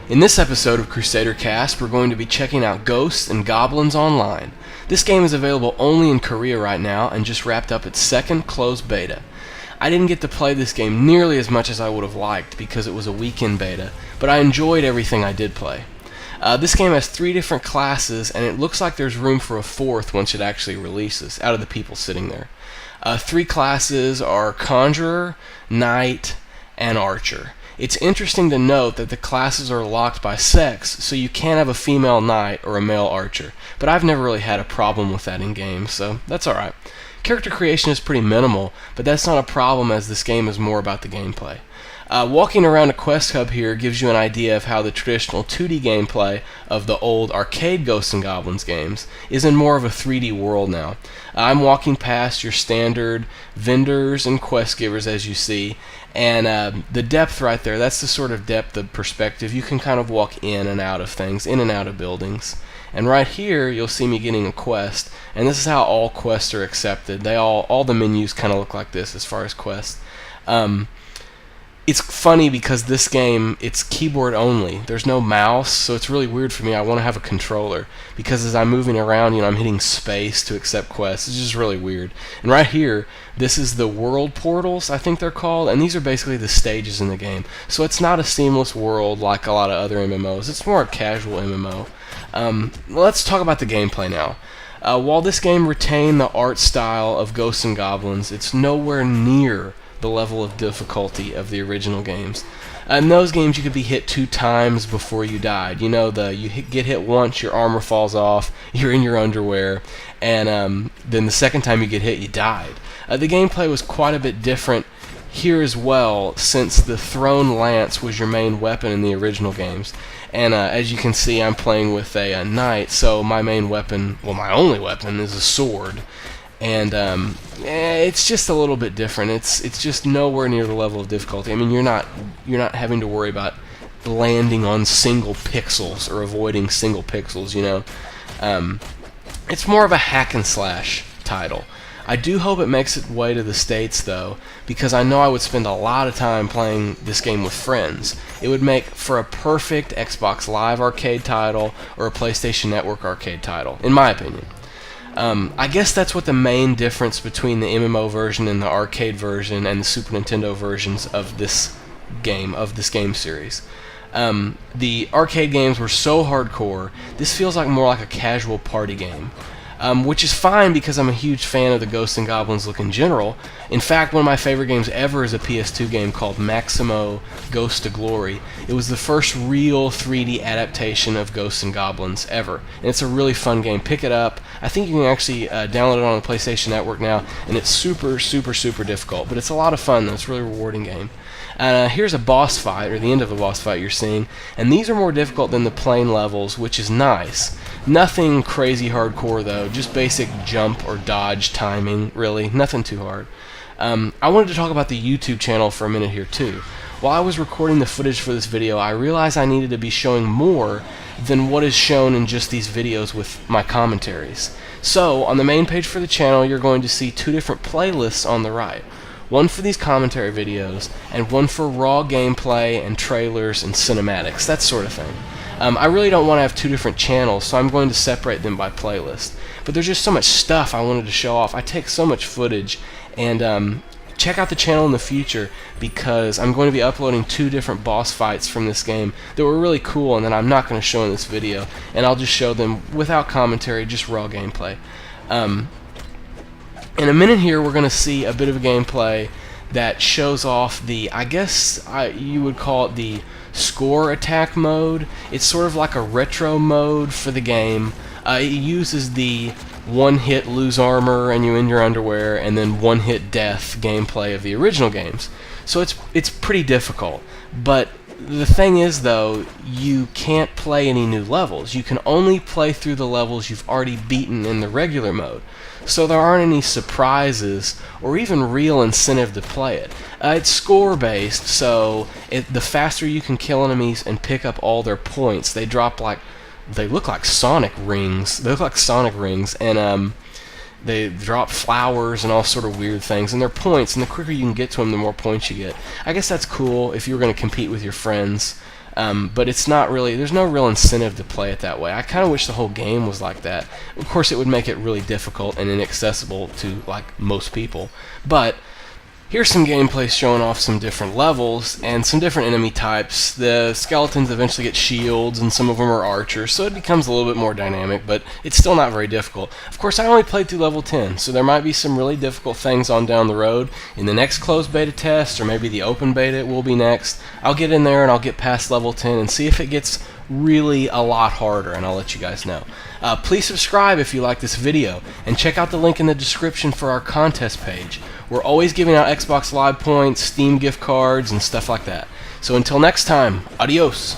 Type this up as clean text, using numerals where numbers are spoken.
In this episode of CrusaderCast, we're going to be checking out Ghosts and Goblins Online. This game is available only in Korea right now and just wrapped up its second closed beta. I didn't get to play this game nearly as much as I would have liked because it was a weekend beta, but I enjoyed everything I did play. This game has 3 different classes, and it looks like there's room for a 4th once it actually releases, out of the people sitting there. 3 classes are Conjurer, Knight, and Archer. It's interesting to note that the classes are locked by sex, so you can't have a female knight or a male archer, but I've never really had a problem with that in games, so that's alright. Character creation is pretty minimal, but that's not a problem as this game is more about the gameplay. Walking around a quest hub here gives you an idea of how the traditional 2D gameplay of the old arcade Ghosts and Goblins games is in more of a 3D world now. I'm walking past your standard vendors and quest givers as you see, and the depth right there, that's the sort of depth of perspective. You can kind of walk in and out of things, in and out of buildings. And right here, you'll see me getting a quest, and this is how all quests are accepted. All the menus kind of look like this as far as quests. It's funny because this game, it's keyboard only. There's no mouse, so it's really weird for me. I want to have a controller because as I'm moving around, I'm hitting space to accept quests. It's just really weird. And right here, this is the world portals, I think they're called, and these are basically the stages in the game. So it's not a seamless world like a lot of other MMOs. It's more a casual MMO. Let's talk about the gameplay now. While this game retained the art style of Ghosts and Goblins, it's nowhere near the level of difficulty of the original games. In those games, you could be hit 2 times before you died. Get hit once, your armor falls off, you're in your underwear, and then the second time you get hit, you died. The gameplay was quite a bit different here as well, since the thrown lance was your main weapon in the original games. And as you can see, I'm playing with a knight, so my main weapon, well, my only weapon, is a sword. And it's just a little bit different. It's just nowhere near the level of difficulty. I mean, you're not having to worry about landing on single pixels or avoiding single pixels. It's more of a hack and slash title. I do hope it makes its way to the States though, because I know I would spend a lot of time playing this game with friends. It would make for a perfect Xbox Live arcade title or a PlayStation Network arcade title, in my opinion. I guess that's what the main difference between the MMO version and the arcade version and the Super Nintendo versions of this game series. The arcade games were so hardcore, this feels more like a casual party game. Which is fine because I'm a huge fan of the Ghosts and Goblins look in general. In fact, one of my favorite games ever is a PS2 game called Maximo Ghost to Glory. It was the first real 3D adaptation of Ghosts and Goblins ever, and it's a really fun game. Pick it up. I think you can actually download it on the PlayStation Network now, and it's super, super, super difficult, but it's a lot of fun though. It's a really rewarding game. Here's a boss fight, or the end of a boss fight you're seeing, and these are more difficult than the plain levels, which is nice. Nothing crazy hardcore though, just basic jump or dodge timing, really, nothing too hard. I wanted to talk about the YouTube channel for a minute here too. While I was recording the footage for this video, I realized I needed to be showing more than what is shown in just these videos with my commentaries. So, on the main page for the channel, you're going to see 2 different playlists on the right. One for these commentary videos, and one for raw gameplay and trailers and cinematics, that sort of thing. I really don't want to have 2 different channels, so I'm going to separate them by playlist. But there's just so much stuff I wanted to show off. I take so much footage, and check out the channel in the future because I'm going to be uploading 2 different boss fights from this game that were really cool and that I'm not going to show in this video, and I'll just show them without commentary, just raw gameplay. In a minute here, we're going to see a bit of a gameplay that shows off the, I guess you would call it the score attack mode. It's sort of like a retro mode for the game. It uses the one-hit lose armor and you in your underwear, and then one-hit death gameplay of the original games. So it's pretty difficult. But the thing is, though, you can't play any new levels. You can only play through the levels you've already beaten in the regular mode. So there aren't any surprises or even real incentive to play it. It's score-based, so the faster you can kill enemies and pick up all their points, they look like Sonic rings. They look like Sonic rings, and they drop flowers and all sort of weird things, and they're points, and the quicker you can get to them, the more points you get. I guess that's cool if you were going to compete with your friends. but it's not really, there's no real incentive to play it that way. I kind of wish the whole game was like that. Of course, it would make it really difficult and inaccessible to like most people, but here's some gameplay showing off some different levels and some different enemy types. The skeletons eventually get shields, and some of them are archers, so it becomes a little bit more dynamic, but it's still not very difficult. Of course, I only played through level 10, so there might be some really difficult things on down the road. In the next closed beta test, or maybe the open beta will be next, I'll get in there and I'll get past level 10 and see if it gets really a lot harder, and I'll let you guys know. Please subscribe if you like this video, and check out the link in the description for our contest page. We're always giving out Xbox Live points, Steam gift cards, and stuff like that. So until next time, adios!